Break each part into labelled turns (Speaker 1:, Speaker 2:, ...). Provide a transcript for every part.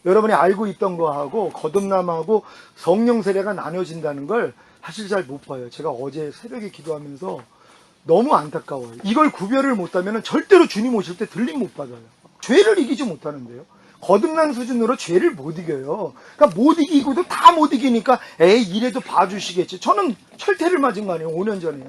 Speaker 1: 여러분이 알고 있던 거하고 거듭남하고 성령 세례가 나눠진다는 걸 사실 잘 못 봐요. 제가 어제 새벽에 기도하면서 너무 안타까워요. 이걸 구별을 못하면 절대로 주님 오실 때 들림 못 받아요. 죄를 이기지 못하는데요. 거듭난 수준으로 죄를 못 이겨요. 그러니까 못 이기고도 다 못 이기니까 에이 이래도 봐주시겠지. 저는 철퇴를 맞은 거 아니에요. 5년 전에요.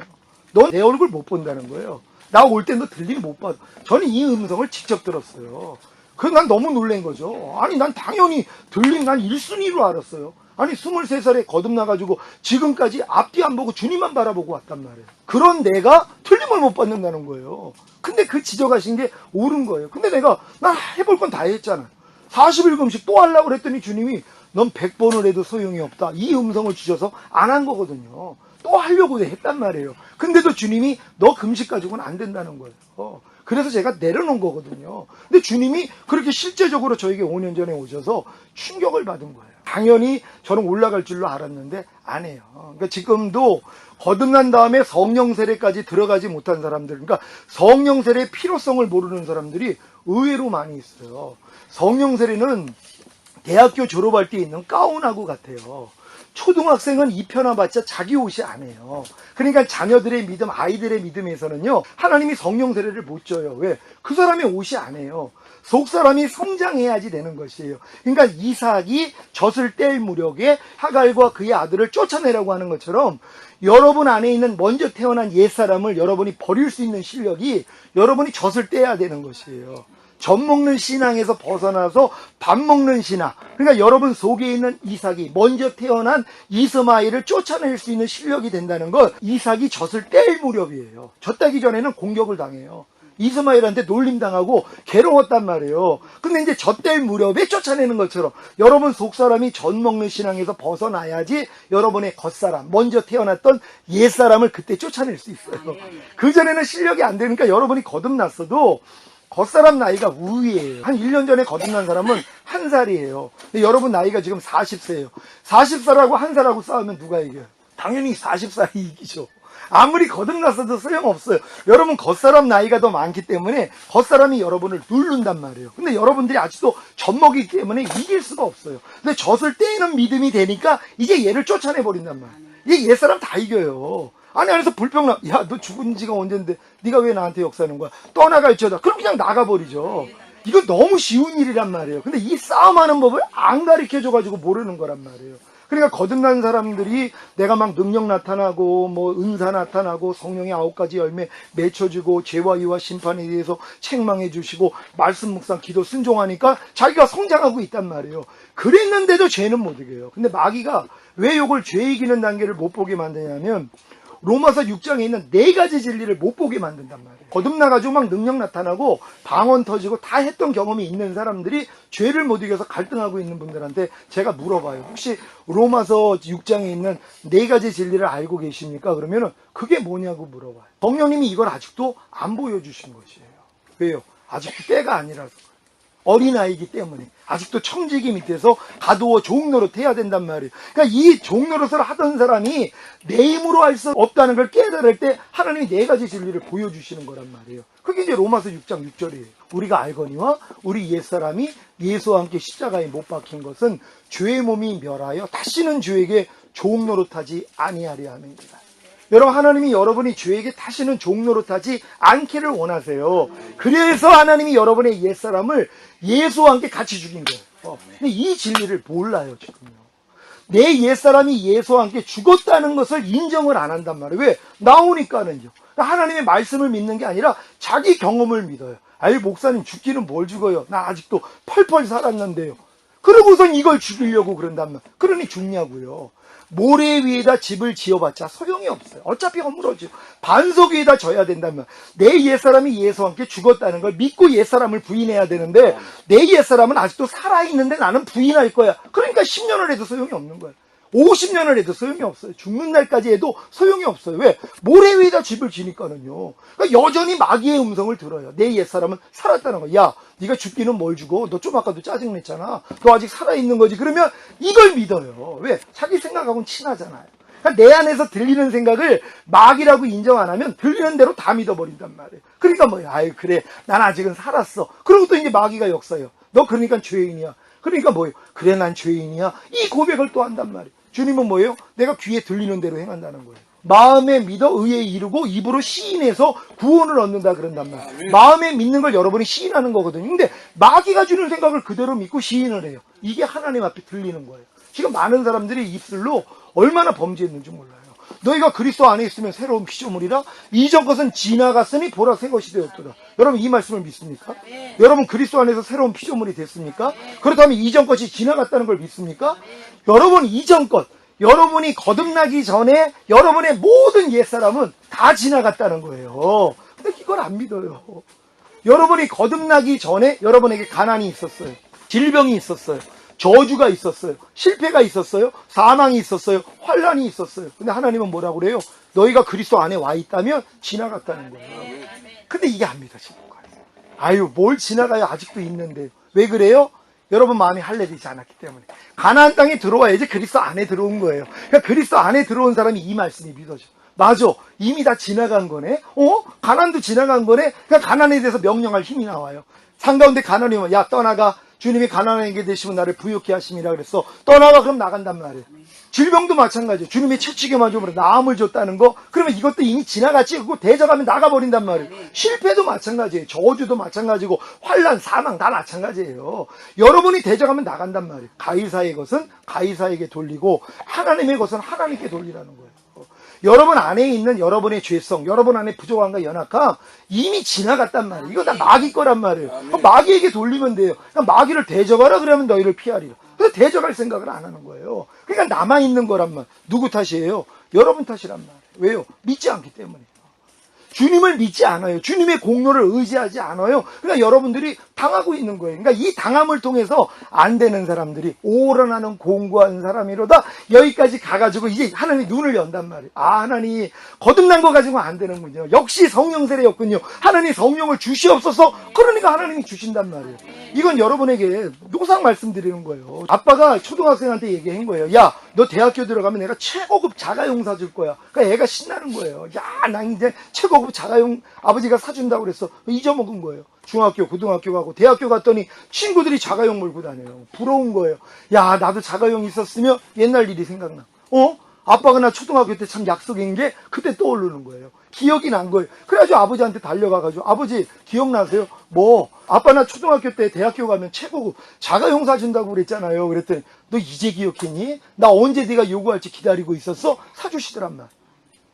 Speaker 1: 너 내 얼굴 못 본다는 거예요. 나 올 때 너 들림 못 받아. 저는 이 음성을 직접 들었어요. 그래서 난 너무 놀란 거죠. 아니 난 당연히 들림 난 1순위로 알았어요. 아니 23살에 거듭나가지고 지금까지 앞뒤 안 보고 주님만 바라보고 왔단 말이에요. 그런 내가 틀림을 못 받는다는 거예요. 근데 그 지적하신 게 옳은 거예요. 근데 내가 나 해볼 건 다 했잖아. 40일금씩 또 하려고 그랬더니 주님이 넌 100번을 해도 소용이 없다. 이 음성을 주셔서 안 한 거거든요. 또 하려고 했단 말이에요. 근데도 주님이 너 금식 가지고는 안 된다는 거예요. 그래서 제가 내려놓은 거거든요. 근데 주님이 그렇게 실제적으로 저에게 5년 전에 오셔서 충격을 받은 거예요. 당연히 저는 올라갈 줄로 알았는데 안 해요. 그러니까 지금도 거듭난 다음에 성령 세례까지 들어가지 못한 사람들, 그러니까 성령 세례의 필요성을 모르는 사람들이 의외로 많이 있어요. 성령 세례는 대학교 졸업할 때 있는 가운하고 같아요. 초등학생은 입혀놔봤자 자기 옷이 아니에요. 그러니까 자녀들의 믿음, 아이들의 믿음에서는요, 하나님이 성령 세례를 못 줘요. 왜? 그 사람의 옷이 아니에요. 속 사람이 성장해야지 되는 것이에요. 그러니까 이삭이 젖을 뗄 무렵에 하갈과 그의 아들을 쫓아내라고 하는 것처럼 여러분 안에 있는 먼저 태어난 옛사람을 여러분이 버릴 수 있는 실력이 여러분이 젖을 떼야 되는 것이에요. 젖 먹는 신앙에서 벗어나서 밥 먹는 신앙. 그러니까 여러분 속에 있는 이삭이 먼저 태어난 이스마엘을 쫓아낼 수 있는 실력이 된다는 건 이삭이 젖을 뗄 무렵이에요. 젖 따기 전에는 공격을 당해요. 이스마엘한테 놀림당하고 괴로웠단 말이에요. 근데 이제 젖 뗄 무렵에 쫓아내는 것처럼 여러분 속사람이 젖 먹는 신앙에서 벗어나야지 여러분의 겉사람, 먼저 태어났던 옛사람을 그때 쫓아낼 수 있어요. 그전에는 실력이 안 되니까 여러분이 거듭났어도 겉사람 나이가 우위예요. 한 1년 전에 거듭난 사람은 1살이에요. 근데 여러분 나이가 지금 40세예요. 40살하고 1살하고 싸우면 누가 이겨요? 당연히 40살이 이기죠. 아무리 거듭났어도 소용없어요. 여러분 겉사람 나이가 더 많기 때문에 겉사람이 여러분을 누른단 말이에요. 근데 여러분들이 아직도 젖먹이기 때문에 이길 수가 없어요. 근데 젖을 떼는 믿음이 되니까 이제 얘를 쫓아내버린단 말이에요. 이게 옛사람 다 이겨요. 아니 안에서 불평나, 야 너 죽은 지가 언젠데 네가 왜 나한테 역사하는 거야? 떠나갈지어다. 그럼 그냥 나가버리죠. 이거 너무 쉬운 일이란 말이에요. 근데 이 싸움하는 법을 안 가르쳐줘가지고 모르는 거란 말이에요. 그러니까 거듭난 사람들이 내가 막 능력 나타나고 뭐 은사 나타나고 성령의 9가지 열매 맺혀주고 죄와 의와 심판에 대해서 책망해 주시고 말씀 묵상 기도 순종하니까 자기가 성장하고 있단 말이에요. 그랬는데도 죄는 못 이겨요. 근데 마귀가 왜 이걸 죄 이기는 단계를 못 보게 만드냐면 로마서 6장에 있는 4가지 진리를 못 보게 만든단 말이에요. 거듭나가지고 막 능력 나타나고 방언 터지고 다 했던 경험이 있는 사람들이 죄를 못 이겨서 갈등하고 있는 분들한테 제가 물어봐요. 혹시 로마서 6장에 있는 4가지 진리를 알고 계십니까? 그러면은 그게 뭐냐고 물어봐요. 성령님이 이걸 아직도 안 보여주신 것이에요. 왜요? 아직도 때가 아니라서. 어린아이기 때문에 아직도 청지기 밑에서 가두어 종노릇 해야 된단 말이에요. 그러니까 이 종노릇을 하던 사람이 내 힘으로 할 수 없다는 걸 깨달을 때 하나님이 4가지 진리를 보여주시는 거란 말이에요. 그게 이제 로마서 6장 6절이에요. 우리가 알거니와 우리 옛사람이 예수와 함께 십자가에 못 박힌 것은 죄의 몸이 멸하여 다시는 죄에게 종노릇하지 아니하려 함입니다. 여러분 하나님이 여러분이 죄에게 다시는 종노릇하지 않기를 원하세요. 그래서 하나님이 여러분의 옛사람을 예수와 함께 같이 죽인 거예요. 근데 이 진리를 몰라요 지금요. 내 옛사람이 예수와 함께 죽었다는 것을 인정을 안 한단 말이에요. 왜? 나오니까는요. 하나님의 말씀을 믿는 게 아니라 자기 경험을 믿어요. 아이 목사님 죽기는 뭘 죽어요. 나 아직도 펄펄 살았는데요. 그러고선 이걸 죽이려고 그런단 말이에요. 그러니 죽냐고요. 모래 위에다 집을 지어봤자 소용이 없어요. 어차피 허물어지고 반석 위에다 져야 된다면 내 옛사람이 예수와 함께 죽었다는 걸 믿고 옛사람을 부인해야 되는데 내 옛사람은 아직도 살아있는데 나는 부인할 거야. 그러니까 10년을 해도 소용이 없는 거예요. 50년을 해도 소용이 없어요. 죽는 날까지 해도 소용이 없어요. 왜? 모래 위에다 집을 지니까는요. 그러니까 여전히 마귀의 음성을 들어요. 내 옛사람은 살았다는 거야. 야, 네가 죽기는 뭘 죽어? 너 좀 아까도 짜증냈잖아. 너 아직 살아있는 거지. 그러면 이걸 믿어요. 왜? 자기 생각하고는 친하잖아요. 그러니까 내 안에서 들리는 생각을 마귀라고 인정 안 하면 들리는 대로 다 믿어버린단 말이에요. 그러니까 뭐야? 아유 그래. 난 아직은 살았어. 그러고 또 이제 마귀가 역사해요. 너 그러니까 죄인이야. 그러니까 뭐예요? 그래 난 죄인이야. 이 고백을 또 한단 말이에요. 주님은 뭐예요? 내가 귀에 들리는 대로 행한다는 거예요. 마음에 믿어 의에 이르고 입으로 시인해서 구원을 얻는다 그런단 말이에요. 마음에 믿는 걸 여러분이 시인하는 거거든요. 근데 마귀가 주는 생각을 그대로 믿고 시인을 해요. 이게 하나님 앞에 들리는 거예요. 지금 많은 사람들이 입술로 얼마나 범죄했는지 몰라요. 너희가 그리스도 안에 있으면 새로운 피조물이라 이전 것은 지나갔으니 보라 새 것이 되었도다. 여러분 이 말씀을 믿습니까? 여러분 그리스도 안에서 새로운 피조물이 됐습니까? 그렇다면 이전 것이 지나갔다는 걸 믿습니까? 여러분 이전 것, 여러분이 거듭나기 전에 여러분의 모든 옛사람은 다 지나갔다는 거예요. 근데 이걸 안 믿어요. 여러분이 거듭나기 전에 여러분에게 가난이 있었어요. 질병이 있었어요. 저주가 있었어요. 실패가 있었어요. 사망이 있었어요. 환란이 있었어요. 근데 하나님은 뭐라고 그래요? 너희가 그리스도 안에 와 있다면 지나갔다는 거예요. 근데 이게 안 믿어지는 거예요. 아유, 뭘 지나가요? 아직도 있는데. 왜 그래요? 여러분 마음이 할례되지 않았기 때문에. 가나안 땅에 들어와야지 그리스도 안에 들어온 거예요. 그러니까 그리스도 안에 들어온 사람이 이 말씀이 믿어져. 맞아. 이미 다 지나간 거네. 가나안도 지나간 거네. 그러니까 가나안에 대해서 명령할 힘이 나와요. 상가운데 가나안이 오면 야 떠나가. 주님이 가난하게 되시면 나를 부유케 하심이라 그랬어. 떠나가 그럼 나간단 말이에요. 질병도 마찬가지예요. 주님이 채찍에 맞으면 나음을 줬다는 거. 그러면 이것도 이미 지나갔지. 그거 대적하면 나가버린단 말이에요. 실패도 마찬가지예요. 저주도 마찬가지고 환란, 사망 다 마찬가지예요. 여러분이 대적하면 나간단 말이에요. 가이사의 것은 가이사에게 돌리고 하나님의 것은 하나님께 돌리라는 거예요. 여러분 안에 있는 여러분의 죄성, 여러분 안에 부족함과 연약함 이미 지나갔단 말이에요. 이거 다 마귀 거란 말이에요. 마귀에게 돌리면 돼요. 마귀를 대적하라 그러면 너희를 피하리라. 그래서 대적할 생각을 안 하는 거예요. 그러니까 남아있는 거란 말. 누구 탓이에요? 여러분 탓이란 말이에요. 왜요? 믿지 않기 때문에. 주님을 믿지 않아요. 주님의 공로를 의지하지 않아요. 그러니까 여러분들이 당하고 있는 거예요. 그러니까 이 당함을 통해서 안 되는 사람들이 오란하는 공고한 사람이로다 여기까지 가가지고 이제 하나님이 눈을 연단 말이에요. 아, 하나님 거듭난 거 가지고 안 되는군요. 역시 성령 세례였군요. 하나님 성령을 주시옵소서. 그러니까 하나님이 주신단 말이에요. 이건 여러분에게 노상 말씀드리는 거예요. 아빠가 초등학생한테 얘기한 거예요. 야, 너 대학교 들어가면 내가 최고급 자가용 사줄 거야. 그러니까 애가 신나는 거예요. 야, 나 이제 최고급 자가용 아버지가 사준다고 그랬어. 잊어먹은 거예요. 중학교, 고등학교 가고 대학교 갔더니 친구들이 자가용 몰고 다녀요. 부러운 거예요. 야, 나도 자가용 있었으면 옛날 일이 생각나. 아빠가 나 초등학교 때 참 약속인 게 그때 떠오르는 거예요. 기억이 난 거예요. 그래가지고 아버지한테 달려가가지고 아버지 기억나세요? 뭐 아빠 나 초등학교 때 대학교 가면 최고급 자가용 사준다고 그랬잖아요. 그랬더니 너 이제 기억했니? 나 언제 네가 요구할지 기다리고 있었어? 사주시더란 말.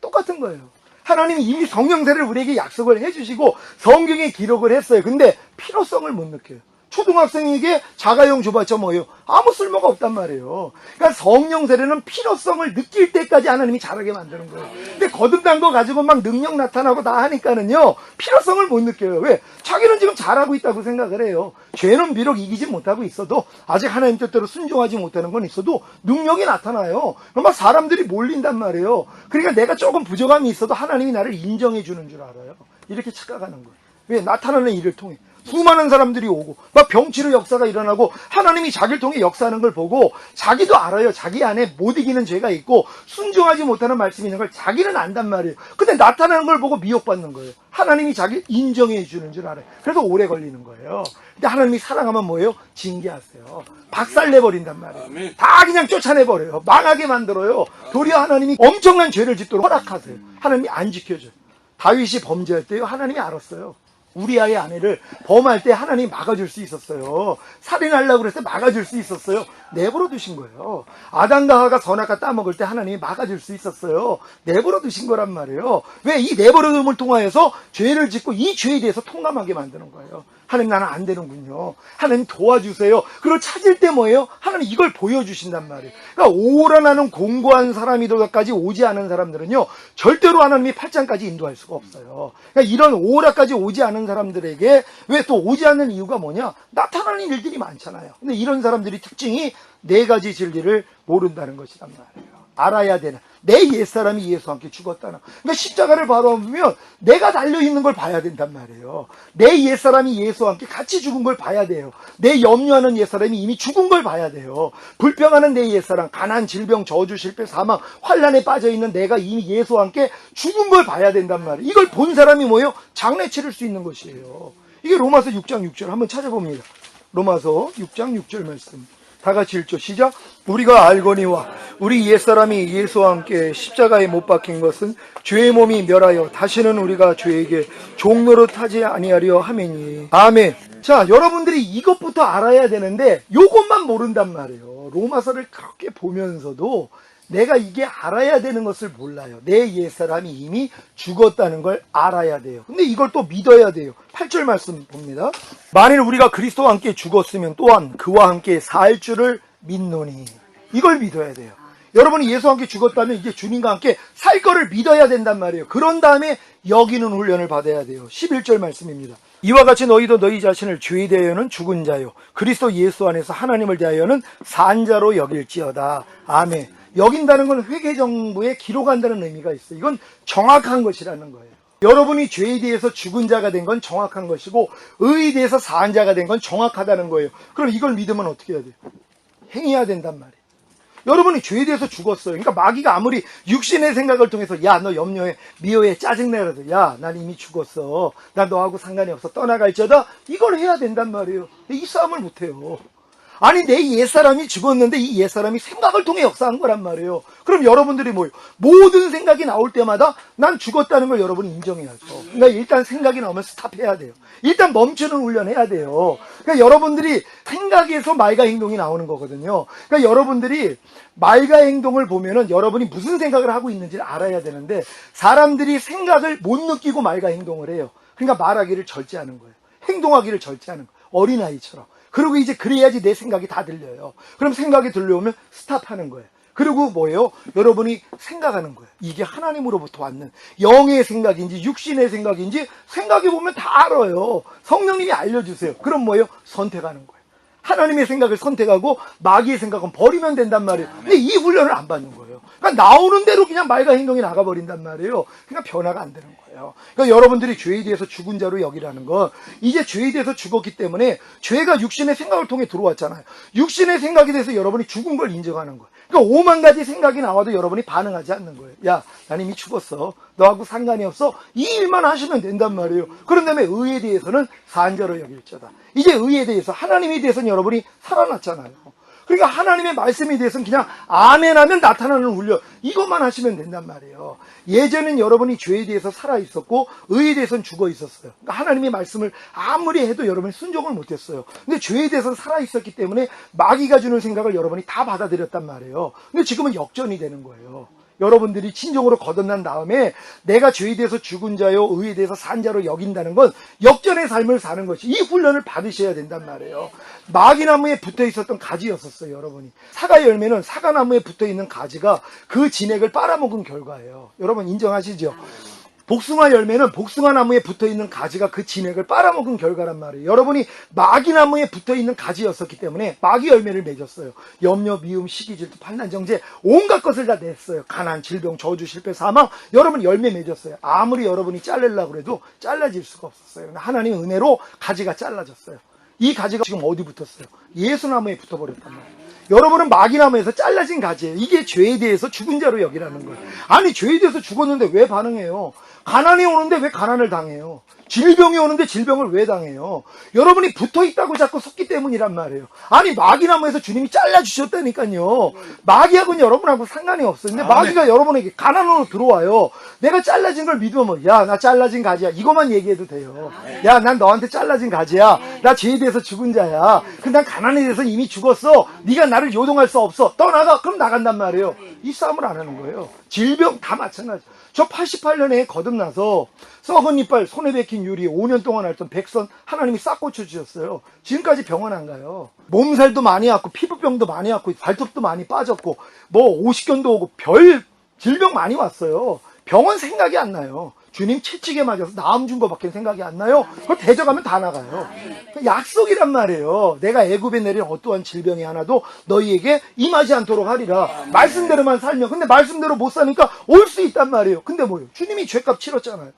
Speaker 1: 똑같은 거예요. 하나님이 이미 성령 세례를 우리에게 약속을 해주시고 성경에 기록을 했어요. 근데 필요성을 못 느껴요. 초등학생에게 자가용 줘봤자 뭐예요? 아무 쓸모가 없단 말이에요. 그러니까 성령 세례는 필요성을 느낄 때까지 하나님이 잘하게 만드는 거예요. 근데 거듭난 거 가지고 막 능력 나타나고 다 하니까는요, 필요성을 못 느껴요. 왜? 자기는 지금 잘하고 있다고 생각을 해요. 죄는 비록 이기지 못하고 있어도, 아직 하나님 뜻대로 순종하지 못하는 건 있어도 능력이 나타나요. 그럼 막 사람들이 몰린단 말이에요. 그러니까 내가 조금 부족함이 있어도 하나님이 나를 인정해 주는 줄 알아요. 이렇게 착각하는 거예요. 왜? 나타나는 일을 통해. 수많은 사람들이 오고 막 병치료 역사가 일어나고 하나님이 자기를 통해 역사하는 걸 보고 자기도 알아요. 자기 안에 못 이기는 죄가 있고 순종하지 못하는 말씀이 있는 걸 자기는 안단 말이에요. 근데 나타나는 걸 보고 미혹받는 거예요. 하나님이 자기를 인정해 주는 줄 알아요. 그래서 오래 걸리는 거예요. 근데 하나님이 사랑하면 뭐예요? 징계하세요. 박살내버린단 말이에요. 다 그냥 쫓아내버려요. 망하게 만들어요. 도리어 하나님이 엄청난 죄를 짓도록 허락하세요. 하나님이 안 지켜줘요. 다윗이 범죄할 때요, 하나님이 알았어요. 우리아의 아내를 범할 때 하나님이 막아줄 수 있었어요. 살인하려고 그랬을 때 막아줄 수 있었어요. 내버려 두신 거예요. 아담과 하와가 선악과 따먹을 때 하나님이 막아줄 수 있었어요. 내버려 두신 거란 말이에요. 왜? 이 내버려둠을 통하여서 죄를 짓고 이 죄에 대해서 통감하게 만드는 거예요. 하나님 나는 안 되는군요. 하나님 도와주세요. 그걸 찾을 때 뭐예요? 하나님 이걸 보여주신단 말이에요. 그러니까 오란하는 공고한 사람이도까지 오지 않은 사람들은요, 절대로 하나님이 8장까지 인도할 수가 없어요. 그러니까 이런 오라까지 오지 않은 사람들에게 왜 또 오지 않는 이유가 뭐냐? 나타나는 일들이 많잖아요. 근데 이런 사람들이 특징이 4가지 진리를 모른다는 것이란 말이에요. 알아야 되나? 내 옛사람이 예수와 함께 죽었다나. 그러니까 십자가를 바라보면 내가 달려있는 걸 봐야 된단 말이에요. 내 옛사람이 예수와 함께 같이 죽은 걸 봐야 돼요. 내 염려하는 옛사람이 이미 죽은 걸 봐야 돼요. 불평하는 내 옛사람, 가난, 질병, 저주, 실패, 사망, 환란에 빠져있는 내가 이미 예수와 함께 죽은 걸 봐야 된단 말이에요. 이걸 본 사람이 뭐예요? 장래 치를 수 있는 것이에요. 이게 로마서 6장 6절 한번 찾아봅니다. 로마서 6장 6절 말씀. 다 같이 읽죠. 시작. 우리가 알거니와 우리 옛사람이 예수와 함께 십자가에 못 박힌 것은 죄의 몸이 멸하여 다시는 우리가 죄에게 종노릇 하지 아니하려 함이니. 아멘. 자, 여러분들이 이것부터 알아야 되는데 요것만 모른단 말이에요. 로마서를 그렇게 보면서도 내가 이게 알아야 되는 것을 몰라요. 내 옛사람이 이미 죽었다는 걸 알아야 돼요. 근데 이걸 또 믿어야 돼요. 8절 말씀 봅니다. 만일 우리가 그리스도와 함께 죽었으면 또한 그와 함께 살 줄을 믿노니. 이걸 믿어야 돼요. 여러분이 예수와 함께 죽었다면 이제 주님과 함께 살 거를 믿어야 된단 말이에요. 그런 다음에 여기는 훈련을 받아야 돼요. 11절 말씀입니다. 이와 같이 너희도 너희 자신을 죄에 대하여는 죽은 자요 그리스도 예수 안에서 하나님을 대하여는 산 자로 여길지어다. 아멘. 여긴다는 건 회개정부에 기록한다는 의미가 있어요. 이건 정확한 것이라는 거예요. 여러분이 죄에 대해서 죽은 자가 된 건 정확한 것이고 의에 대해서 산 자가 된 건 정확하다는 거예요. 그럼 이걸 믿으면 어떻게 해야 돼요? 행해야 된단 말이에요. 여러분이 죄에 대해서 죽었어요. 그러니까 마귀가 아무리 육신의 생각을 통해서 야, 너 염려해, 미워해, 짜증내라도 야, 난 이미 죽었어. 난 너하고 상관이 없어. 떠나갈지어다. 이걸 해야 된단 말이에요. 이 싸움을 못해요. 아니, 내 옛사람이 죽었는데 이 옛사람이 생각을 통해 역사한 거란 말이에요. 그럼 여러분들이 뭐예요? 모든 생각이 나올 때마다 난 죽었다는 걸 여러분이 인정해야죠. 그러니까 일단 생각이 나오면 스탑해야 돼요. 일단 멈추는 훈련해야 돼요. 그러니까 여러분들이 생각에서 말과 행동이 나오는 거거든요. 그러니까 여러분들이 말과 행동을 보면은 여러분이 무슨 생각을 하고 있는지를 알아야 되는데 사람들이 생각을 못 느끼고 말과 행동을 해요. 그러니까 말하기를 절제하는 거예요. 행동하기를 절제하는 거예요. 어린아이처럼. 그리고 이제 그래야지 내 생각이 다 들려요. 그럼 생각이 들려오면 스탑하는 거예요. 그리고 뭐예요? 여러분이 생각하는 거예요. 이게 하나님으로부터 왔는 영의 생각인지 육신의 생각인지 생각해보면 다 알아요. 성령님이 알려주세요. 그럼 뭐예요? 선택하는 거예요. 하나님의 생각을 선택하고 마귀의 생각은 버리면 된단 말이에요. 근데 이 훈련을 안 받는 거예요. 그러니까 나오는 대로 그냥 말과 행동이 나가버린단 말이에요. 그러니까 변화가 안 되는 거예요. 그러니까 여러분들이 죄에 대해서 죽은 자로 여기라는 건 이제 죄에 대해서 죽었기 때문에 죄가 육신의 생각을 통해 들어왔잖아요. 육신의 생각에 대해서 여러분이 죽은 걸 인정하는 거예요. 그러니까 5만 가지 생각이 나와도 여러분이 반응하지 않는 거예요. 야, 난 이미 죽었어. 너하고 상관이 없어. 이 일만 하시면 된단 말이에요. 그런 다음에 의에 대해서는 산자로 여길지어다. 이제 의에 대해서 하나님에 대해서는 여러분이 살아났잖아요. 그러니까 하나님의 말씀에 대해서는 그냥 아멘하면 나타나는 훈련 이것만 하시면 된단 말이에요. 예전엔 여러분이 죄에 대해서 살아있었고 의에 대해서는 죽어있었어요. 그러니까 하나님의 말씀을 아무리 해도 여러분이 순종을 못했어요. 근데 죄에 대해서는 살아있었기 때문에 마귀가 주는 생각을 여러분이 다 받아들였단 말이에요. 근데 지금은 역전이 되는 거예요. 여러분들이 진정으로 거듭난 다음에 내가 죄에 대해서 죽은 자요 의에 대해서 산 자로 여긴다는 건 역전의 삶을 사는 것이 이 훈련을 받으셔야 된단 말이에요. 마귀나무에 붙어 있었던 가지였었어요. 여러분이 사과 열매는 사과나무에 붙어 있는 가지가 그 진액을 빨아먹은 결과예요. 여러분 인정하시죠? 복숭아 열매는 복숭아 나무에 붙어있는 가지가 그 진액을 빨아먹은 결과란 말이에요. 여러분이 마귀 나무에 붙어있는 가지였었기 때문에 마귀 열매를 맺었어요. 염려, 미움, 시기, 질투, 판단, 정죄 온갖 것을 다 냈어요. 가난, 질병, 저주, 실패, 사망 여러분 열매 맺었어요. 아무리 여러분이 자르려고 해도 잘라질 수가 없었어요. 하나님의 은혜로 가지가 잘라졌어요. 이 가지가 지금 어디 붙었어요? 예수나무에 붙어버렸단 말이에요. 여러분은 마귀나무에서 잘라진 가지예요. 이게 죄에 대해서 죽은 자로 여기라는 거예요. 아니 죄에 대해서 죽었는데 왜 반응해요? 가난이 오는데 왜 가난을 당해요? 질병이 오는데 질병을 왜 당해요? 여러분이 붙어있다고 자꾸 섰기 때문이란 말이에요. 아니 마귀나무에서 주님이 잘라주셨다니까요. 마귀하고는 여러분하고 상관이 없어요. 근데 마귀가 여러분에게 가난으로 들어와요. 내가 잘라진 걸 믿으면 야, 나 잘라진 가지야. 이것만 얘기해도 돼요. 야, 난 너한테 잘라진 가지야. 나 죄에 대해서 죽은 자야. 근데 난 가난에 대해서 이미 죽었어. 네가 나를 요동할 수 없어. 떠나가. 그럼 나간단 말이에요. 이 싸움을 안 하는 거예요. 질병 다 마찬가지. 저 88년에 거듭나서 썩은 이빨, 손에 박힌 유리 5년 동안 앓던 백선 하나님이 싹 고쳐주셨어요. 지금까지 병원 안 가요. 몸살도 많이 왔고 피부병도 많이 왔고 발톱도 많이 빠졌고 뭐 오십견도 오고 별 질병 많이 왔어요. 병원 생각이 안 나요. 주님 채찍에 맞아서 나음 준 거밖에 생각이 안 나요. 그걸 대적하면 다 나가요. 약속이란 말이에요. 내가 애굽에 내린 어떠한 질병이 하나도 너희에게 임하지 않도록 하리라. 말씀대로만 살면. 근데 말씀대로 못 사니까 올 수 있단 말이에요. 근데 뭐예요? 주님이 죄값 치렀잖아요.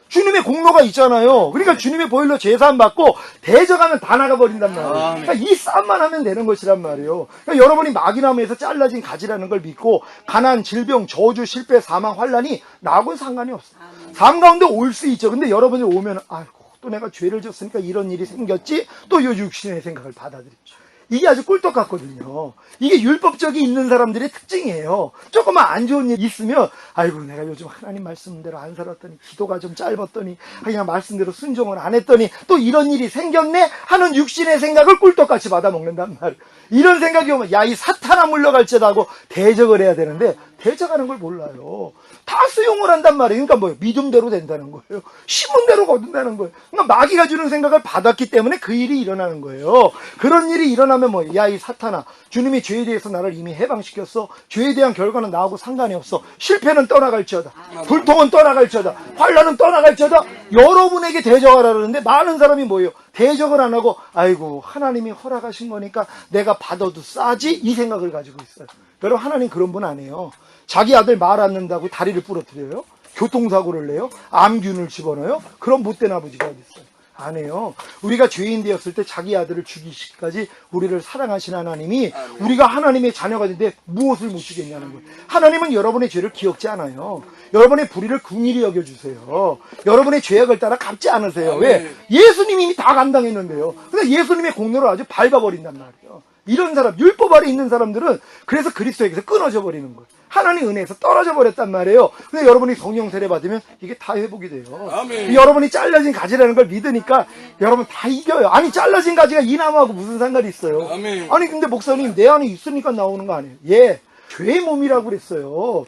Speaker 1: 주님의 공로가 있잖아요. 그러니까 주님의 보혈로 제사함 받고 대적하면 다 나가버린단 말이에요. 그러니까 이 싸움만 하면 되는 것이란 말이에요. 그러니까 여러분이 마귀나무에서 잘라진 가지라는 걸 믿고 가난, 질병, 저주, 실패, 사망, 환란이 나하고는 상관이 없어요. 삶 가운데 올 수 있죠. 근데 여러분이 오면 아이고 또 내가 죄를 졌으니까 이런 일이 생겼지, 또 요 육신의 생각을 받아들였죠. 이게 아주 꿀떡 같거든요. 이게 율법적이 있는 사람들의 특징이에요. 조금만 안 좋은 일 있으면, 아이고 내가 요즘 하나님 말씀대로 안 살았더니, 기도가 좀 짧았더니, 그냥 말씀대로 순종을 안 했더니 또 이런 일이 생겼네 하는 육신의 생각을 꿀떡같이 받아먹는단 말이에요. 이런 생각이 오면 야 이 사탄아 물러갈지다 하고 대적을 해야 되는데 대적하는 걸 몰라요. 다 수용을 한단 말이에요. 그러니까 뭐예요? 믿음대로 된다는 거예요. 심은 대로 거둔다는 거예요. 그러니까 마귀가 주는 생각을 받았기 때문에 그 일이 일어나는 거예요. 그런 일이 일어나면 뭐예요? 야 이 사탄아, 주님이 죄에 대해서 나를 이미 해방시켰어. 죄에 대한 결과는 나하고 상관이 없어. 실패는 떠나갈지어다. 불통은 떠나갈지어다. 환난은 떠나갈지어다. 여러분에게 대적하라 그러는데 많은 사람이 뭐예요? 대적을 안 하고 아이고 하나님이 허락하신 거니까 내가 받아도 싸지 이 생각을 가지고 있어요. 여러분 하나님 그런 분 아니에요. 자기 아들 말 안 듣는다고 다리를 부러뜨려요? 교통사고를 내요? 암균을 집어넣어요? 그런 못된 아버지가 어디 있어요? 안 해요. 우리가 죄인 되었을 때 자기 아들을 죽이시기까지 우리를 사랑하신 하나님이 우리가 하나님의 자녀가 되는데 무엇을 못 주겠냐는 거예요. 하나님은 여러분의 죄를 기억지 않아요. 여러분의 불의를 긍휼히 여겨주세요. 여러분의 죄악을 따라 갚지 않으세요. 왜? 예수님이 이미 다 감당했는데요. 근데 예수님의 공로를 아주 밟아버린단 말이에요. 이런 사람, 율법 아래 있는 사람들은 그래서 그리스도에게서 끊어져 버리는 거예요. 하나님 은혜에서 떨어져 버렸단 말이에요. 근데 여러분이 성령 세례 받으면 이게 다 회복이 돼요. 아멘. 여러분이 잘라진 가지라는 걸 믿으니까 여러분 다 이겨요. 아니 잘라진 가지가 이 나무하고 무슨 상관이 있어요? 아멘. 아니 근데 목사님 내 안에 있으니까 나오는 거 아니에요? 예, 죄의 몸이라고 그랬어요.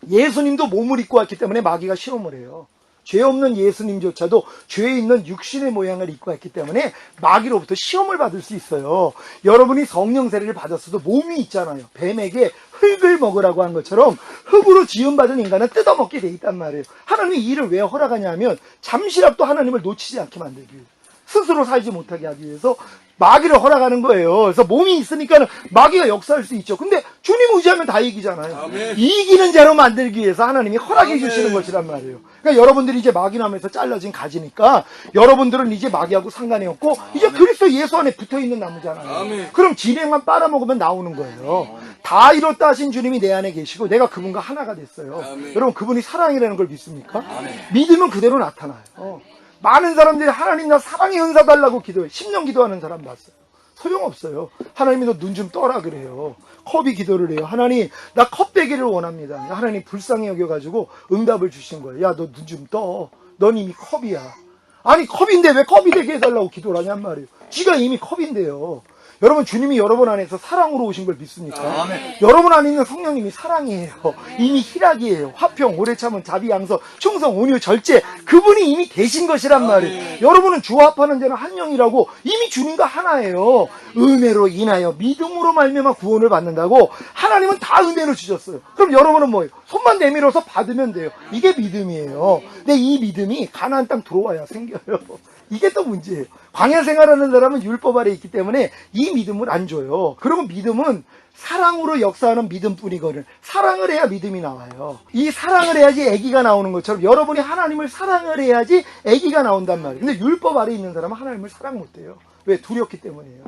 Speaker 1: 예수님도 몸을 입고 왔기 때문에 마귀가 시험을 해요. 죄 없는 예수님조차도 죄에 있는 육신의 모양을 입고 왔기 때문에 마귀로부터 시험을 받을 수 있어요. 여러분이 성령 세례를 받았어도 몸이 있잖아요. 뱀에게 흙을 먹으라고 한 것처럼 흙으로 지음받은 인간은 뜯어먹게 돼 있단 말이에요. 하나님이 이 일을 왜 허락하냐면 잠시라도 하나님을 놓치지 않게 만들기 위해서, 스스로 살지 못하게 하기 위해서 마귀를 허락하는 거예요. 그래서 몸이 있으니까 마귀가 역사할 수 있죠. 근데 주님 의지하면 다 이기잖아요. 아멘. 이기는 자로 만들기 위해서 하나님이 허락해 주시는 것이란 말이에요. 그러니까 여러분들이 이제 마귀나무에서 잘라진 가지니까 여러분들은 이제 마귀하고 상관이 없고 이제 그리스도 예수 안에 붙어있는 나무잖아요. 아멘. 그럼 진행만 빨아먹으면 나오는 거예요. 다 이뤘다 하신 주님이 내 안에 계시고 내가 그분과 하나가 됐어요. 아멘. 여러분 그분이 사랑이라는 걸 믿습니까? 아멘. 믿으면 그대로 나타나요. 많은 사람들이 하나님 나 사랑의 은사 달라고 기도해. 10년 기도하는 사람 봤어요. 소용없어요. 하나님이 너 눈 좀 떠라 그래요. 컵이 기도를 해요. 하나님 나 컵 빼기를 원합니다. 하나님 불쌍히 여겨가지고 응답을 주신 거예요. 야 너 눈 좀 떠. 넌 이미 컵이야. 아니 컵인데 왜 컵이 되게 해달라고 기도를 하냔 말이에요. 지가 이미 컵인데요. 여러분 주님이 여러분 안에서 사랑으로 오신 걸 믿습니까? 아멘. 여러분 안에 있는 성령님이 사랑이에요. 이미 희락이에요. 화평, 오래 참은, 자비, 양서, 충성, 온유, 절제 그분이 이미 되신 것이란 말이에요. 여러분은 주와 합하는 자는 한 영이라고 이미 주님과 하나예요. 은혜로 인하여 믿음으로 말미암아 구원을 받는다고 하나님은 다 은혜로 주셨어요. 그럼 여러분은 뭐예요? 손만 내밀어서 받으면 돼요. 이게 믿음이에요. 근데 이 믿음이 가나안 땅 들어와야 생겨요. 이게 또 문제예요. 광야 생활하는 사람은 율법 아래 있기 때문에 이 믿음을 안 줘요. 그리고 믿음은 사랑으로 역사하는 믿음뿐이거든요. 사랑을 해야 믿음이 나와요. 이 사랑을 해야지 아기가 나오는 것처럼 여러분이 하나님을 사랑을 해야지 아기가 나온단 말이에요. 근데 율법 아래 있는 사람은 하나님을 사랑 못해요. 왜? 두렵기 때문이에요.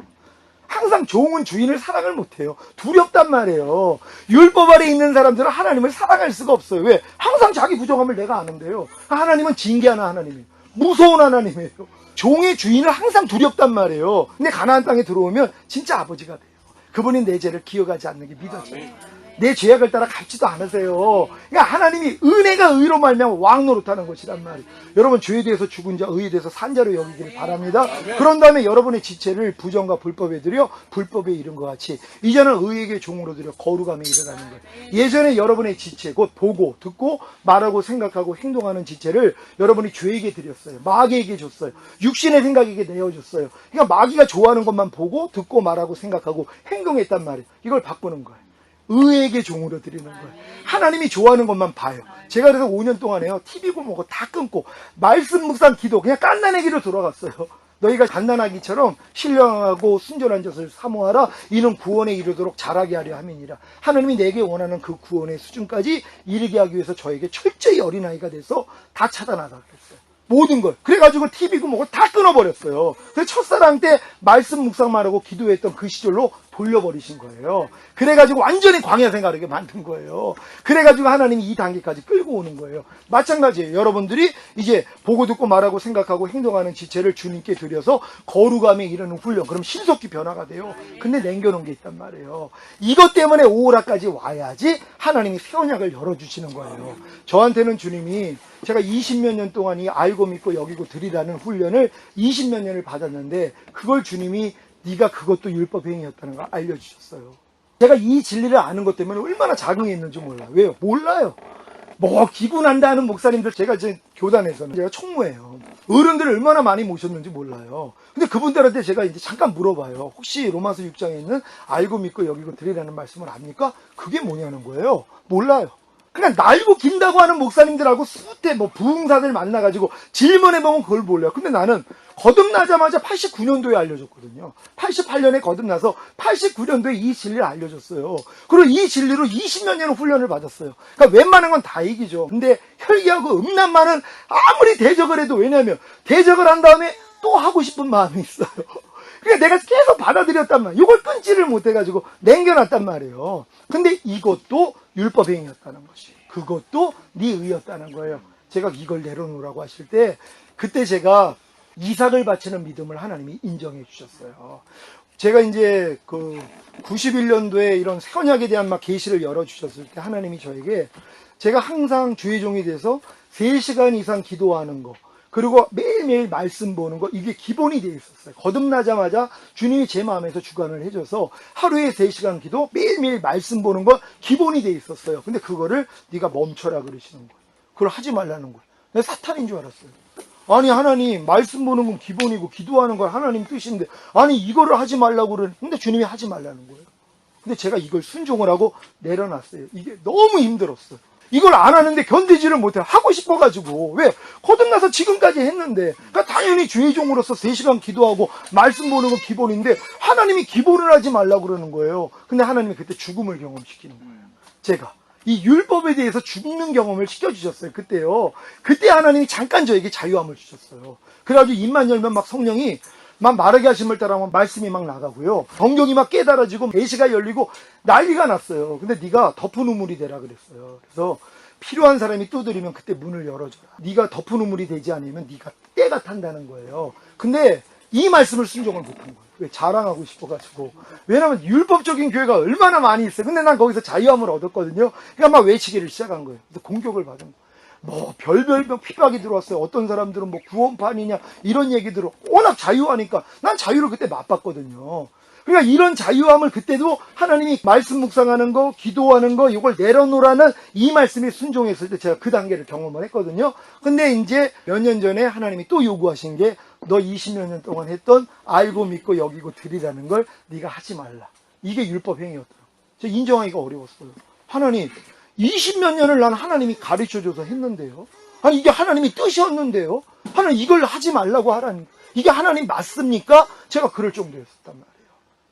Speaker 1: 항상 종은 주인을 사랑을 못해요. 두렵단 말이에요. 율법 아래 있는 사람들은 하나님을 사랑할 수가 없어요. 왜? 항상 자기 부정함을 내가 아는데요. 하나님은 징계하는 하나님이에요. 무서운 하나님이에요. 종의 주인을 항상 두렵단 말이에요. 근데 가나안 땅에 들어오면 진짜 아버지가 돼요. 그분이 내 죄를 기억하지 않는 게 믿어져요. 내 죄악을 따라 갚지도 않으세요. 그러니까 하나님이 은혜가 의로 말미암아 왕 노릇하는 것이란 말이에요. 여러분 죄에 대해서 죽은 자, 의에 대해서 산 자로 여기기를 바랍니다. 그런 다음에 여러분의 지체를 부정과 불법에 드려 불법에 이른 것 같이 이제는 의에게 종으로 드려 거룩함에 이르라는 거예요. 예전에 여러분의 지체, 곧 보고 듣고 말하고 생각하고 행동하는 지체를 여러분이 죄에게 드렸어요. 마귀에게 줬어요. 육신의 생각에게 내어줬어요. 그러니까 마귀가 좋아하는 것만 보고 듣고 말하고 생각하고 행동했단 말이에요. 이걸 바꾸는 거예요. 의에게 종으로 드리는 거예요. 하나님이 좋아하는 것만 봐요. 제가 그래서 5년 동안에요. TV고 뭐고 다 끊고 말씀 묵상 기도 그냥 깐난애기로 돌아갔어요. 너희가 갓난아기처럼 신령하고 순전한 것을 사모하라. 이는 구원에 이르도록 자라게 하려 함이니라. 하나님이 내게 원하는 그 구원의 수준까지 이르게 하기 위해서 저에게 철저히 어린아이가 돼서 다 차단하라 그랬어요. 모든 걸. 그래가지고 TV고 뭐고 다 끊어버렸어요. 그래서 첫사랑 때 말씀 묵상만 하고 기도했던 그 시절로 돌려버리신 거예요. 그래가지고 완전히 광야 생활하게 만든 거예요. 그래가지고 하나님이 이 단계까지 끌고 오는 거예요. 마찬가지예요. 여러분들이 이제 보고 듣고 말하고 생각하고 행동하는 지체를 주님께 드려서 거룩함에 이르는 훈련. 그럼 신속히 변화가 돼요. 근데 남겨놓은 게 있단 말이에요. 이것 때문에 오라까지 와야지 하나님이 새 언약을 열어주시는 거예요. 저한테는 주님이 제가 20몇 년 동안 이 알고 믿고 여기고 드리라는 훈련을 20몇 년을 받았는데 그걸 주님이 네가 그것도 율법 행위였다는 걸 알려주셨어요. 제가 이 진리를 아는 것 때문에 얼마나 자긍했는지 몰라요. 왜요? 몰라요. 뭐 기구난다 하는 목사님들, 제가 이제 교단에서는 제가 총무예요. 어른들을 얼마나 많이 모셨는지 몰라요. 근데 그분들한테 제가 이제 잠깐 물어봐요. 혹시 로마서 6장에 있는 알고 믿고 여기고 드리라는 말씀을 압니까? 그게 뭐냐는 거예요. 몰라요. 그냥 날고 긴다고 하는 목사님들하고 수때 뭐 부흥사들 만나가지고 질문해보면 그걸 몰라요. 근데 나는 거듭나자마자 89년도에 알려줬거든요. 88년에 거듭나서 89년도에 이 진리를 알려줬어요. 그리고 이 진리로 20몇 년을 훈련을 받았어요. 그러니까 웬만한 건 다 이기죠. 근데 혈기하고 음란만은 아무리 대적을 해도, 왜냐면 대적을 한 다음에 또 하고 싶은 마음이 있어요. 그러니까 내가 계속 받아들였단 말이에요. 이걸 끊지를 못해가지고 남겨놨단 말이에요. 근데 이것도 율법행위였다는 것이, 그것도 네 의였다는 거예요. 제가 이걸 내려놓으라고 하실 때 그때 제가 이삭을 바치는 믿음을 하나님이 인정해 주셨어요. 제가 이제 그 91년도에 이런 새 언약에 대한 막 계시를 열어주셨을 때 하나님이 저에게, 제가 항상 주의 종이 돼서 3시간 이상 기도하는 거, 그리고 매일매일 말씀 보는 거, 이게 기본이 되어 있었어요. 거듭나자마자 주님이 제 마음에서 주관을 해줘서 하루에 3시간 기도, 매일매일 말씀 보는 거 기본이 되어 있었어요. 근데 그거를 네가 멈춰라 그러시는 거예요. 그걸 하지 말라는 거예요. 내가 사탄인 줄 알았어요. 아니 하나님, 말씀 보는 건 기본이고 기도하는 건 하나님 뜻인데 아니 이거를 하지 말라고 그러는데, 근데 주님이 하지 말라는 거예요. 근데 제가 이걸 순종을 하고 내려놨어요. 이게 너무 힘들었어요. 이걸 안 하는데 견디지를 못해요. 하고 싶어가지고. 왜? 거듭나서 지금까지 했는데. 그러니까 당연히 주의 종으로서 3시간 기도하고 말씀 보는 건 기본인데 하나님이 기본을 하지 말라고 그러는 거예요. 근데 하나님이 그때 죽음을 경험시키는 거예요. 제가 이 율법에 대해서 죽는 경험을 시켜주셨어요. 그때요. 그때 하나님이 잠깐 저에게 자유함을 주셨어요. 그래가지고 입만 열면 막 성령이 막 말하게 하심을 따라하면 말씀이 막 나가고요. 성경이 막 깨달아지고 계시가 열리고 난리가 났어요. 근데 네가 덮은 우물이 되라 그랬어요. 그래서 필요한 사람이 두드리면 그때 문을 열어줘라. 네가 덮은 우물이 되지 않으면 네가 때가 탄다는 거예요. 근데 이 말씀을 순종을 못한 거예요. 왜? 자랑하고 싶어가지고. 왜냐면 율법적인 교회가 얼마나 많이 있어요. 근데 난 거기서 자유함을 얻었거든요. 그러니까 막 외치기를 시작한 거예요. 그래서 공격을 받은 거예요. 뭐 별별 핍박이 들어왔어요. 어떤 사람들은 뭐 구원판이냐 이런 얘기들을, 워낙 자유하니까 난 자유를 그때 맛봤거든요. 그러니까 이런 자유함을 그때도 하나님이 말씀 묵상하는 거, 기도하는 거, 이걸 내려놓으라는 이 말씀에 순종했을 때 제가 그 단계를 경험을 했거든요. 근데 이제 몇 년 전에 하나님이 또 요구하신 게, 너 20몇 년 동안 했던 알고 믿고 여기고 드리라는 걸 네가 하지 말라. 이게 율법 행위였더라고요. 제가 인정하기가 어려웠어요. 하나님, 20몇 년을 난 하나님이 가르쳐줘서 했는데요. 아니 이게 하나님이 뜻이었는데요. 하나님 이걸 하지 말라고 하라니. 이게 하나님 맞습니까? 제가 그럴 정도였단 말이에요.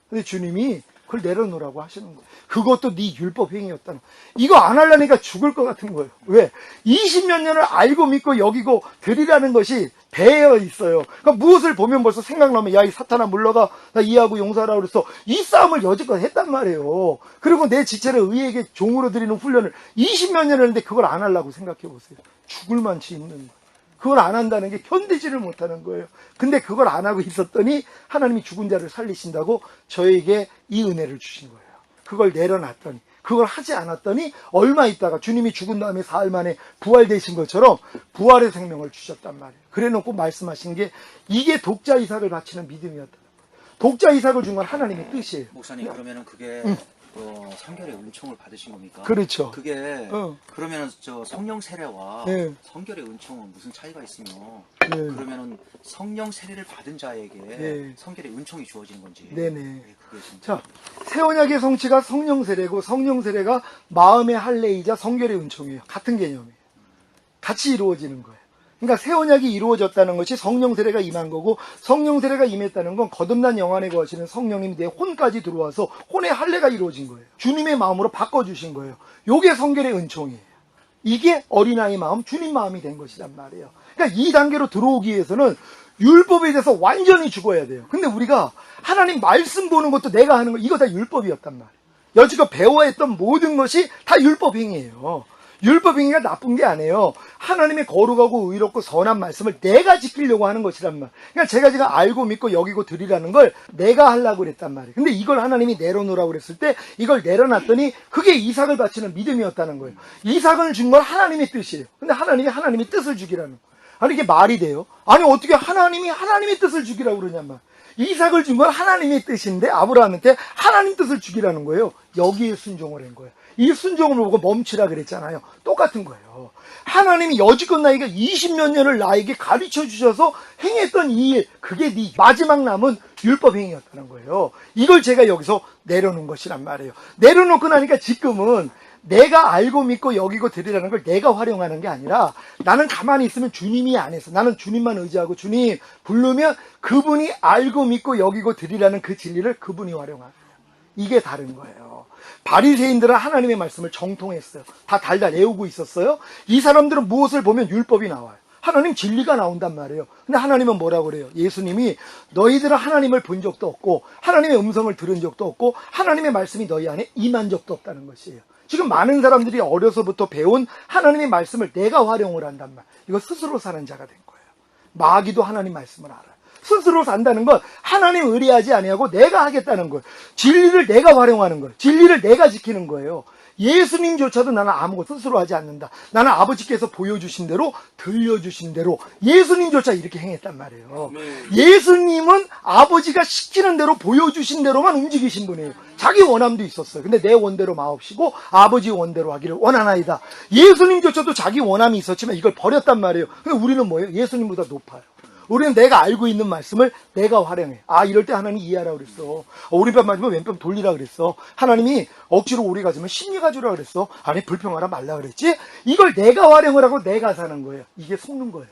Speaker 1: 근데 주님이 그걸 내려놓으라고 하시는 거예요. 그것도 네 율법 행위였다는 거예요. 이거 안 하려니까 죽을 것 같은 거예요. 왜? 20몇 년을 알고 믿고 여기고 드리라는 것이 배어 있어요. 그러니까 무엇을 보면 벌써 생각나면, 야 이 사탄아 물러가, 나 이해하고 용서하라 그래서 이 싸움을 여지껏 했단 말이에요. 그리고 내 지체를 의에게 종으로 드리는 훈련을 20몇 년을 했는데 그걸 안 하려고 생각해 보세요. 죽을 만치 있는 거예요. 그걸 안 한다는 게 견디지를 못하는 거예요. 근데 그걸 안 하고 있었더니 하나님이 죽은 자를 살리신다고 저에게 이 은혜를 주신 거예요. 그걸 내려놨더니, 그걸 하지 않았더니 얼마 있다가 주님이 죽은 다음에 사흘 만에 부활되신 것처럼 부활의 생명을 주셨단 말이에요. 그래놓고 말씀하신 게 이게 독자 이삭을 바치는 믿음이었다. 독자 이삭을 준 건 하나님의 뜻이에요.
Speaker 2: 목사님, 그러면은 그게 성결의 은총을 받으신 겁니까?
Speaker 1: 그렇죠.
Speaker 2: 그게 그러면은 저 성령 세례와
Speaker 1: 네.
Speaker 2: 성결의 은총은 무슨 차이가 있으며,
Speaker 1: 네.
Speaker 2: 그러면은 성령 세례를 받은 자에게
Speaker 1: 네.
Speaker 2: 성결의 은총이 주어지는 건지.
Speaker 1: 네네.
Speaker 2: 네, 그게 진짜.
Speaker 1: 자, 새 언약의 성취가 성령 세례고 성령 세례가 마음의 할례이자 성결의 은총이에요. 같은 개념이에요. 같이 이루어지는 거예요. 그러니까 새 언약이 이루어졌다는 것이 성령 세례가 임한 거고, 성령 세례가 임했다는 건 거듭난 영안에 거하시는 성령님이 내 혼까지 들어와서 혼의 할례가 이루어진 거예요. 주님의 마음으로 바꿔주신 거예요. 요게 성결의 은총이에요. 이게 어린아이 마음, 주님 마음이 된 것이란 말이에요. 그러니까 이 단계로 들어오기 위해서는 율법에 대해서 완전히 죽어야 돼요. 근데 우리가 하나님 말씀 보는 것도 내가 하는 거 이거 다 율법이었단 말이에요. 여지껏 배워야 했던 모든 것이 다 율법 행위예요. 율법 행위가 나쁜 게 아니에요. 하나님의 거룩하고 의롭고 선한 말씀을 내가 지키려고 하는 것이란 말. 그러니까 제가 지금 알고 믿고 여기고 드리라는 걸 내가 하려고 그랬단 말이에요. 근데 이걸 하나님이 내려놓으라고 그랬을 때 이걸 내려놨더니 그게 이삭을 바치는 믿음이었다는 거예요. 이삭을 준 건 하나님의 뜻이에요. 근데 하나님이 하나님의 뜻을 주기라는 거예요. 아니 이게 말이 돼요? 아니 어떻게 하나님이 하나님의 뜻을 주기라고 그러냔 말. 이삭을 준 건 하나님의 뜻인데 아브라함한테 하나님 뜻을 주기라는 거예요. 여기에 순종을 한 거예요. 이 순종을 보고 멈추라 그랬잖아요. 똑같은 거예요. 하나님이 여지껏 나이가 20몇 년을 나에게 가르쳐 주셔서 행했던 이 일, 그게 네 마지막 남은 율법 행위였다는 거예요. 이걸 제가 여기서 내려놓은 것이란 말이에요. 내려놓고 나니까 지금은 내가 알고 믿고 여기고 드리라는 걸 내가 활용하는 게 아니라 나는 가만히 있으면 주님이 안에서 나는 주님만 의지하고 주님 부르면 그분이 알고 믿고 여기고 드리라는 그 진리를 그분이 활용하는 거예요. 이게 다른 거예요. 바리새인들은 하나님의 말씀을 정통했어요. 다 달달 외우고 있었어요. 이 사람들은 무엇을 보면 율법이 나와요. 하나님 진리가 나온단 말이에요. 근데 하나님은 뭐라고 그래요? 예수님이 너희들은 하나님을 본 적도 없고 하나님의 음성을 들은 적도 없고 하나님의 말씀이 너희 안에 임한 적도 없다는 것이에요. 지금 많은 사람들이 어려서부터 배운 하나님의 말씀을 내가 활용을 한단 말. 이거 스스로 사는 자가 된 거예요. 마귀도 하나님 말씀을 알아요. 스스로 산다는 건 하나님 의뢰하지 아니하고 내가 하겠다는 거예요. 진리를 내가 활용하는 거예요. 진리를 내가 지키는 거예요. 예수님조차도 나는 아무것도 스스로 하지 않는다. 나는 아버지께서 보여주신 대로 들려주신 대로 예수님조차 이렇게 행했단 말이에요. 예수님은 아버지가 시키는 대로 보여주신 대로만 움직이신 분이에요. 자기 원함도 있었어요. 근데 내 원대로 마옵시고 아버지 원대로 하기를 원하나이다. 예수님조차도 자기 원함이 있었지만 이걸 버렸단 말이에요. 근데 우리는 뭐예요? 예수님보다 높아요. 우리는 내가 알고 있는 말씀을 내가 활용해. 아, 이럴 때 하나님 이해하라고 그랬어. 오른편 맞으면 왼편 돌리라 그랬어. 하나님이 억지로 오리 가지면 심리 가주라 그랬어. 아니, 불평하라 말라 그랬지? 이걸 내가 활용을 하고 내가 사는 거예요. 이게 속는 거예요.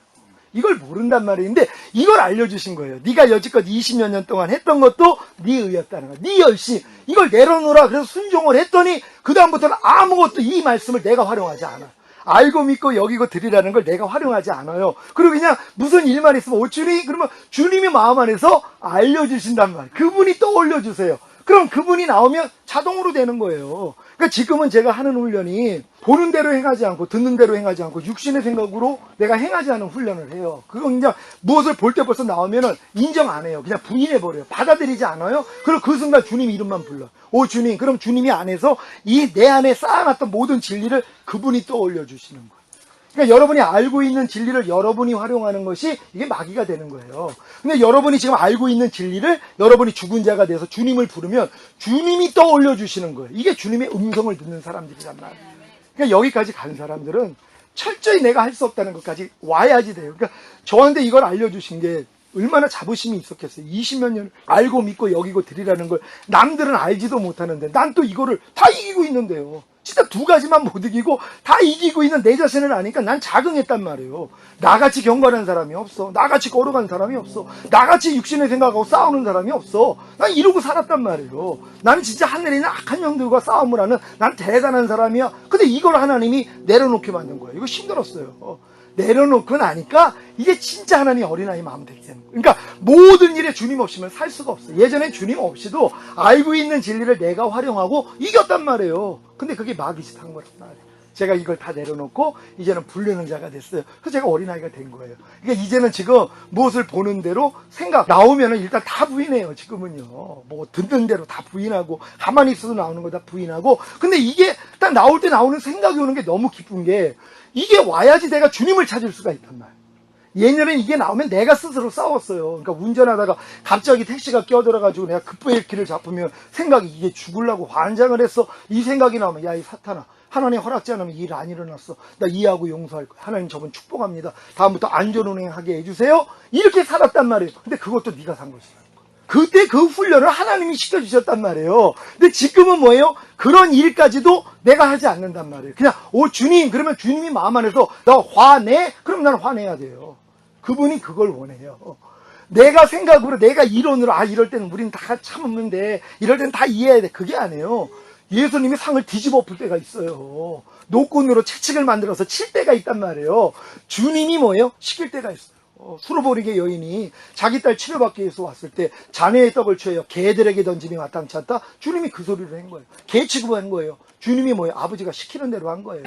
Speaker 1: 이걸 모른단 말인데 이걸 알려주신 거예요. 네가 여지껏 20몇 년 동안 했던 것도 네 의였다는 거야. 네 열심. 이걸 내려놓으라. 그래서 순종을 했더니 그 다음부터는 아무것도 이 말씀을 내가 활용하지 않아. 알고 믿고 여기고 드리라는 걸 내가 활용하지 않아요. 그리고 그냥 무슨 일만 있으면 주님, 그러면 주님이 마음 안에서 알려주신단 말이에요. 그분이 떠올려주세요. 그럼 그분이 나오면 자동으로 되는 거예요. 그러니까 지금은 제가 하는 훈련이 보는 대로 행하지 않고 듣는 대로 행하지 않고 육신의 생각으로 내가 행하지 않은 훈련을 해요. 그거 그냥 무엇을 볼 때 벌써 나오면은 인정 안 해요. 그냥 부인해버려요. 받아들이지 않아요. 그리고 그 순간 주님 이름만 불러. 오 주님, 그럼 주님이 안에서 이 내 안에 쌓아놨던 모든 진리를 그분이 떠올려 주시는 거예요. 그러니까 여러분이 알고 있는 진리를 여러분이 활용하는 것이 이게 마귀가 되는 거예요. 근데 여러분이 지금 알고 있는 진리를 여러분이 죽은 자가 돼서 주님을 부르면 주님이 떠올려 주시는 거예요. 이게 주님의 음성을 듣는 사람들이란 말이에요. 그러니까 여기까지 간 사람들은 철저히 내가 할 수 없다는 것까지 와야지 돼요. 그러니까 저한테 이걸 알려주신 게 얼마나 자부심이 있었겠어요. 20몇 년 알고 믿고 여기고 드리라는 걸 남들은 알지도 못하는데 난 또 이거를 다 이기고 있는데요. 진짜 두 가지만 못 이기고 다 이기고 있는 내 자신을 아니까 난 자긍했단 말이에요. 나같이 경건한 사람이 없어. 나같이 거룩한 사람이 없어. 나같이 육신의 생각하고 싸우는 사람이 없어. 난 이러고 살았단 말이에요. 나는 진짜 하늘에 있는 악한 영들과 싸움을 하는 난 대단한 사람이야. 근데 이걸 하나님이 내려놓게 만든 거예요. 이거 힘들었어요. 내려놓고 나니까 이게 진짜 하나님이 어린아이 마음 되게 되는 거예요. 그러니까 모든 일에 주님 없이면 살 수가 없어요. 예전에 주님 없이도 알고 있는 진리를 내가 활용하고 이겼단 말이에요. 근데 그게 마귀 짓 한 거란 말이에요. 제가 이걸 다 내려놓고 이제는 부르는 자가 됐어요. 그래서 제가 어린아이가 된 거예요. 그러니까 이제는 지금 무엇을 보는 대로 생각 나오면은 일단 다 부인해요. 지금은요. 뭐 듣는 대로 다 부인하고 가만히 있어도 나오는 거 다 부인하고. 근데 이게 딱 나올 때 나오는 생각이 오는 게 너무 기쁜 게 이게 와야지 내가 주님을 찾을 수가 있단 말이에요. 예전엔 이게 나오면 내가 스스로 싸웠어요. 그러니까 운전하다가 갑자기 택시가 끼어들어가지고 내가 급브레이크를 잡으면 생각이 이게 죽으려고 환장을 했어. 이 생각이 나오면 야 이 사탄아, 하나님 허락지 않으면 일 안 일어났어. 나 이해하고 용서할 거야. 하나님 저분 축복합니다. 다음부터 안전운행하게 해주세요. 이렇게 살았단 말이에요. 근데 그것도 네가 산 것이야. 그때 그 훈련을 하나님이 시켜주셨단 말이에요. 근데 지금은 뭐예요? 그런 일까지도 내가 하지 않는단 말이에요. 그냥 주님, 그러면 주님이 마음 안에서 나 화내? 그럼 나는 화내야 돼요. 그분이 그걸 원해요. 내가 생각으로 내가 이론으로 이럴 때는 우리는 다 참으면 돼. 이럴 때는 다 이해해야 돼. 그게 아니에요. 예수님이 상을 뒤집어 엎을 때가 있어요. 노끈으로 채찍을 만들어서 칠 때가 있단 말이에요. 주님이 뭐예요? 시킬 때가 있어요. 수로보리게 여인이 자기 딸 치료받기 위해서 왔을 때 자네의 떡을 취하여 개들에게 던짐이 마땅치 않다. 주님이 그 소리를 한 거예요. 개 취급한 거예요. 주님이 뭐예요? 아버지가 시키는 대로 한 거예요.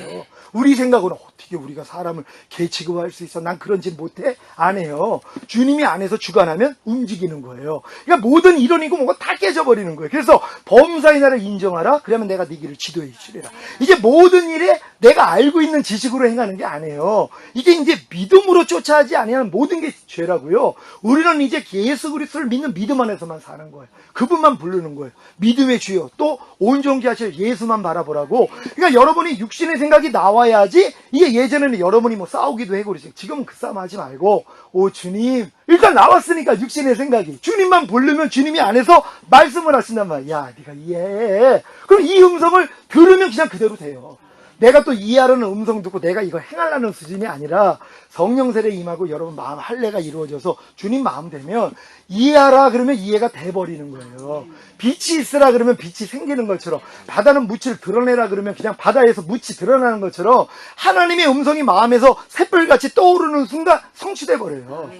Speaker 1: 우리 생각으로 어떻게 우리가 사람을 개 취급할 수 있어? 난 그런 짓 못해? 안 해요. 주님이 안에서 주관하면 움직이는 거예요. 그러니까 모든 이론이고 뭐가 다 깨져버리는 거예요. 그래서 범사의 나를 인정하라. 그러면 내가 네 길을 지도해 주리라. 이게 모든 일에 내가 알고 있는 지식으로 행하는 게 아니에요. 이게 이제 믿음으로 쫓아하지 아니하는 모든 게 죄라고요. 우리는 이제 예수 그리스도를 믿는 믿음 안에서만 사는 거예요. 그분만 부르는 거예요. 믿음의 주여, 또 온전케 하실 예수만 바라보라고. 그러니까 여러분이 육신의 생각이 나와야지. 이게 예전에는 여러분이 뭐 싸우기도 하고 그러지. 지금은 그 싸움 하지 말고, 오 주님, 일단 나왔으니까 육신의 생각이 주님만 부르면 주님이 안에서 말씀을 하신단 말이야. 야, 네가 이해해. 그럼 이 음성을 들으면 그냥 그대로 돼요. 내가 또 이해하려는 음성 듣고 내가 이거 행하려는 수준이 아니라 성령 세례 임하고 여러분 마음 할례가 이루어져서 주님 마음 되면 이해하라 그러면 이해가 돼버리는 거예요. 빛이 있으라 그러면 빛이 생기는 것처럼, 바다는 묻을 드러내라 그러면 그냥 바다에서 묻이 드러나는 것처럼 하나님의 음성이 마음에서 샛별같이 떠오르는 순간 성취돼 버려요.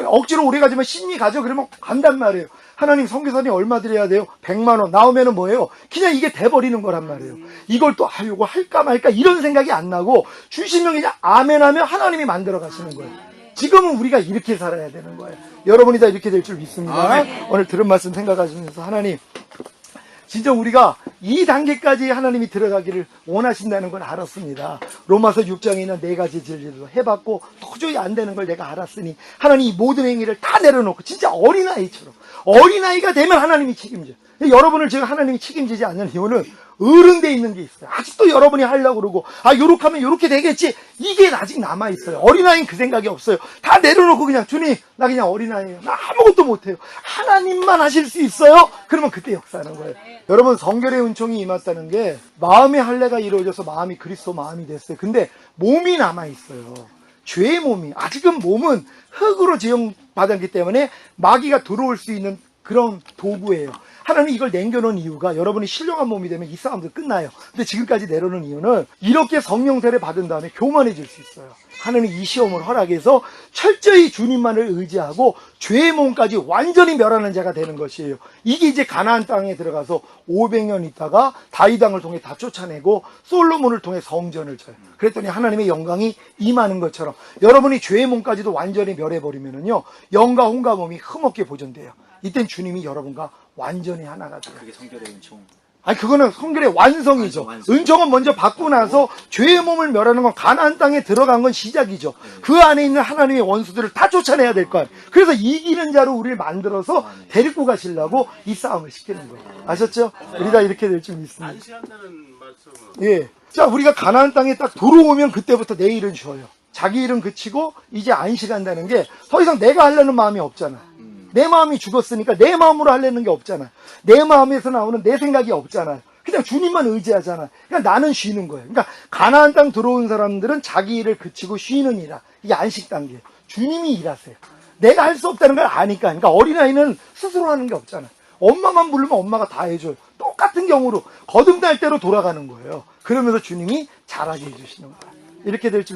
Speaker 1: 억지로 오래 가지면 신이 가죠. 그러면 간단 말이에요. 하나님 선교사님 얼마 드려야 돼요? 100만 원 나오면은 뭐예요? 그냥 이게 돼버리는 거란 말이에요. 이걸 또 이거 할까 말까 이런 생각이 안 나고 주시면 그냥 아멘 하면 하나님이 만들어 가시는 거예요. 지금은 우리가 이렇게 살아야 되는 거예요. 여러분이 다 이렇게 될 줄 믿습니다. 오늘 들은 말씀 생각하시면서 하나님, 진짜 우리가 이 단계까지 하나님이 들어가기를 원하신다는 걸 알았습니다. 로마서 6장에 있는 4가지 진리를 해봤고 도저히 안 되는 걸 내가 알았으니 하나님 이 모든 행위를 다 내려놓고 진짜 어린아이처럼, 어린아이가 되면 하나님이 책임져요. 여러분을 제가 하나님이 책임지지 않는 이유는 어른돼 있는 게 있어요. 아직도 여러분이 하려고 그러고, 요렇게 하면 요렇게 되겠지. 이게 아직 남아있어요. 어린아이는 그 생각이 없어요. 다 내려놓고 그냥 주님, 나 그냥 어린아이예요. 나 아무것도 못해요. 하나님만 하실 수 있어요? 그러면 그때 역사하는 거예요. 여러분, 성결의 은총이 임했다는 게 마음의 할례가 이루어져서 마음이 그리스도 마음이 됐어요. 근데 몸이 남아있어요. 죄의 몸이. 아직은 몸은 흙으로 지형받았기 때문에 마귀가 들어올 수 있는 그런 도구예요. 하나님 이걸 남겨놓은 이유가 여러분이 신령한 몸이 되면 이 싸움도 끝나요. 근데 지금까지 내려놓은 이유는 이렇게 성령 세례 받은 다음에 교만해질 수 있어요. 하나님 이 시험을 허락해서 철저히 주님만을 의지하고 죄의 몸까지 완전히 멸하는 자가 되는 것이에요. 이게 이제 가나안 땅에 들어가서 500년 있다가 다윗 왕을 통해 다 쫓아내고 솔로몬을 통해 성전을 쳐요. 그랬더니 하나님의 영광이 임하는 것처럼 여러분이 죄의 몸까지도 완전히 멸해버리면은요, 영과 혼과 몸이 흠없게 보존돼요. 이땐 주님이 여러분과 완전히 하나가 돼요.
Speaker 2: 그게 성결의 은총.
Speaker 1: 아니 그거는 성결의 완성이죠.
Speaker 2: 완성.
Speaker 1: 은총은 먼저 받고 나서 죄의 몸을 멸하는 건 가나안 땅에 들어간 건 시작이죠. 그 안에 있는 하나님의 원수들을 다 쫓아내야 될 거예요. 그래서 이기는 자로 우리를 만들어서 데리고 가시려고 이 싸움을 시키는 거예요. 아셨죠? 우리 다 이렇게 될 줄 믿습니다.
Speaker 3: 안시한다는 말씀은
Speaker 1: 예. 자, 우리가 가나안 땅에 딱 들어오면 그때부터 내 일은 쉬어요. 자기 일은 그치고 이제 안식한다는 게 더 이상 내가 하려는 마음이 없잖아. 내 마음이 죽었으니까 내 마음으로 하려는 게 없잖아. 내 마음에서 나오는 내 생각이 없잖아. 그냥 주님만 의지하잖아. 그러니까 나는 쉬는 거예요. 그러니까 가나안 땅 들어온 사람들은 자기 일을 그치고 쉬는 이라. 이게 안식 단계. 주님이 일하세요. 내가 할 수 없다는 걸 아니까. 그러니까 어린아이는 스스로 하는 게 없잖아. 엄마만 부르면 엄마가 다 해줘요. 똑같은 경우로 거듭날 대로 돌아가는 거예요. 그러면서 주님이 잘하게 해주시는 거예요. 이렇게 될 줄